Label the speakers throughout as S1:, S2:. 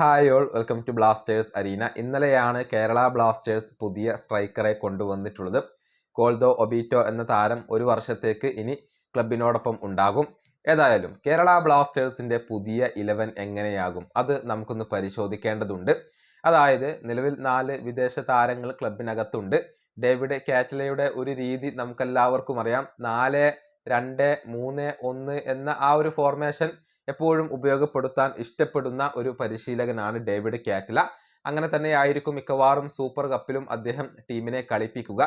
S1: Hi all welcome to Blasters Arena. ഇന്നലെയാണ് Kerala Blasters പുതിയ സ്ട്രൈക്കറെ കൊണ്ടുവന്നിട്ടുള്ളത്. കോൾദോ ഒബീറ്റോ എന്ന താരം ഒരു വർഷത്തേക്ക് ഇനി ക്ലബിനോടൊപ്പം ഉണ്ടാകും. ഏതായാലും കേരള ബ്ലാസ്റ്റേഴ്സിന്റെ പുതിയ 11 എങ്ങനെയാകും അത് നമുക്കൊന്ന് പരിശോധിക്കേണ്ടതുണ്ട്. അതായത് നിലവിൽ 4 വിദേശ താരങ്ങൾ ക്ലബിനകത്തുണ്ട്. ഡേവിഡ് കാറ്റലയുടെ ഒരു രീതി നമുക്കെല്ലാവർക്കും അറിയാം. 4-2-3-1 എന്ന ആ ഒരു ഫോർമേഷൻ എപ്പോഴും ഉപയോഗപ്പെടുത്താൻ ഇഷ്ടപ്പെടുന്ന ഒരു പരിശീലകനാണ് ഡേവിഡ് കാറ്റല. അങ്ങനെ തന്നെയായിരിക്കും മിക്കവാറും സൂപ്പർ കപ്പിലും അദ്ദേഹം ടീമിനെ കളിപ്പിക്കുക.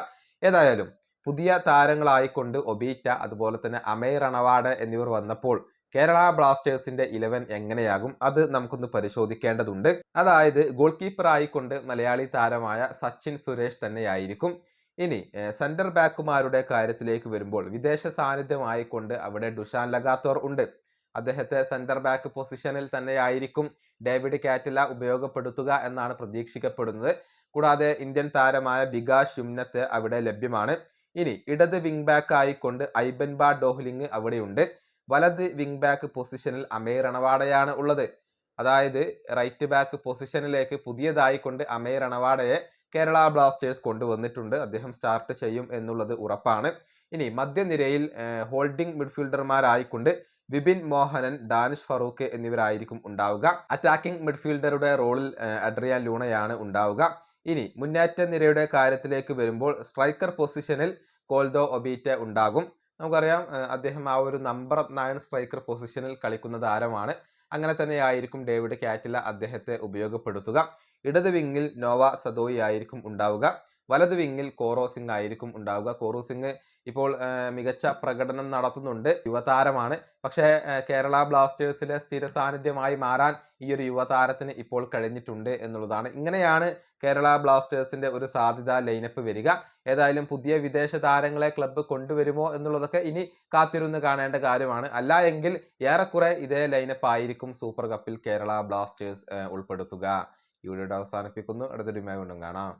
S1: ഏതായാലും പുതിയ താരങ്ങളായിക്കൊണ്ട് ഒബീറ്റ, അതുപോലെ തന്നെ അമേയ് റണവാഡ എന്നിവർ വന്നപ്പോൾ കേരള ബ്ലാസ്റ്റേഴ്സിന്റെ 11 എങ്ങനെയാകും അത് നമുക്കൊന്ന് പരിശോധിക്കേണ്ടതുണ്ട്. അതായത് ഗോൾ കീപ്പർ ആയിക്കൊണ്ട് മലയാളി താരമായ സച്ചിൻ സുരേഷ് തന്നെയായിരിക്കും. ഇനി സെന്റർ ബാക്കുമാരുടെ കാര്യത്തിലേക്ക് വരുമ്പോൾ വിദേശ സാന്നിധ്യമായിക്കൊണ്ട് അവിടെ ഡുഷാൻ ലഗാത്തോർ ഉണ്ട്. അദ്ദേഹത്തെ സെന്റർ ബാക്ക് പൊസിഷനിൽ തന്നെയായിരിക്കും ഡേവിഡ് കാറ്റല ഉപയോഗപ്പെടുത്തുക എന്നാണ് പ്രതീക്ഷിക്കപ്പെടുന്നത്. കൂടാതെ ഇന്ത്യൻ താരമായ ബികാഷ് യുംനത്ത് അവിടെ ലഭ്യമാണ്. ഇനി ഇടത് വിങ് ബാക്ക് ആയിക്കൊണ്ട് ഐബൻ ബാ ഡോഹ്ലിംഗ് അവിടെയുണ്ട്. വലത് വിങ് ബാക്ക് പൊസിഷനിൽ അമേയ് റണവാഡയാണ് ഉള്ളത്. അതായത് റൈറ്റ് ബാക്ക് പൊസിഷനിലേക്ക് പുതിയതായിക്കൊണ്ട് അമേയ് റണവാഡയെ കേരള ബ്ലാസ്റ്റേഴ്സ് കൊണ്ടുവന്നിട്ടുണ്ട്. അദ്ദേഹം സ്റ്റാർട്ട് ചെയ്യും എന്നുള്ളത് ഉറപ്പാണ്. ഇനി മധ്യനിരയിൽ ഹോൾഡിംഗ് മിഡ്ഫീൽഡർമാരായിക്കൊണ്ട് വിപിൻ മോഹനൻ, ഡാനിഷ് ഫറൂഖ് എന്നിവരായിരിക്കും ഉണ്ടാവുക. അറ്റാക്കിംഗ് മിഡ്ഫീൽഡറുടെ റോളിൽ അഡ്രിയാൻ ലൂണയാണ് ഉണ്ടാവുക. ഇനി മുന്നേറ്റ നിരയുടെ കാര്യത്തിലേക്ക് വരുമ്പോൾ സ്ട്രൈക്കർ പൊസിഷനിൽ കോൾദോ ഒബീറ്റ ഉണ്ടാകും. നമുക്കറിയാം അദ്ദേഹം ആ ഒരു നമ്പർ 9 സ്ട്രൈക്കർ പൊസിഷനിൽ കളിക്കുന്ന താരമാണ്. അങ്ങനെ തന്നെയായിരിക്കും ഡേവിഡ് കാറ്റല അദ്ദേഹത്തെ ഉപയോഗപ്പെടുത്തുക. ഇടത് വിങ്ങിൽ നോവ സദോയി ആയിരിക്കും ഉണ്ടാവുക. വലത് വിങ്ങിൽ കോറോ സിംഗ് ആയിരിക്കും ഉണ്ടാവുക. കോറോ സിംഗ് ഇപ്പോൾ മികച്ച പ്രകടനം നടത്തുന്നുണ്ട്. യുവതാരമാണ്. പക്ഷേ കേരള ബ്ലാസ്റ്റേഴ്സിലെ സ്ഥിര സാന്നിധ്യമായി മാറാൻ ഈ ഒരു യുവതാരത്തിന് ഇപ്പോൾ കഴിഞ്ഞിട്ടുണ്ട് എന്നുള്ളതാണ്. ഇങ്ങനെയാണ് കേരള ബ്ലാസ്റ്റേഴ്സിന്റെ ഒരു സാധ്യത ലൈനപ്പ് വരിക. ഏതായാലും പുതിയ വിദേശ താരങ്ങളെ ക്ലബ്ബ് കൊണ്ടുവരുമോ എന്നുള്ളതൊക്കെ ഇനി കാത്തിരുന്ന് കാണേണ്ട കാര്യമാണ്. അല്ല എങ്കിൽ ഏറെക്കുറെ ഇതേ ലൈനപ്പ് ആയിരിക്കും സൂപ്പർ കപ്പിൽ കേരള ബ്ലാസ്റ്റേഴ്സ് ഉൾപ്പെടുത്തുക. ഈ വീഡിയോ അവസാനിപ്പിക്കുന്നു. അടുത്തൊരു വീണ്ടും കാണാം.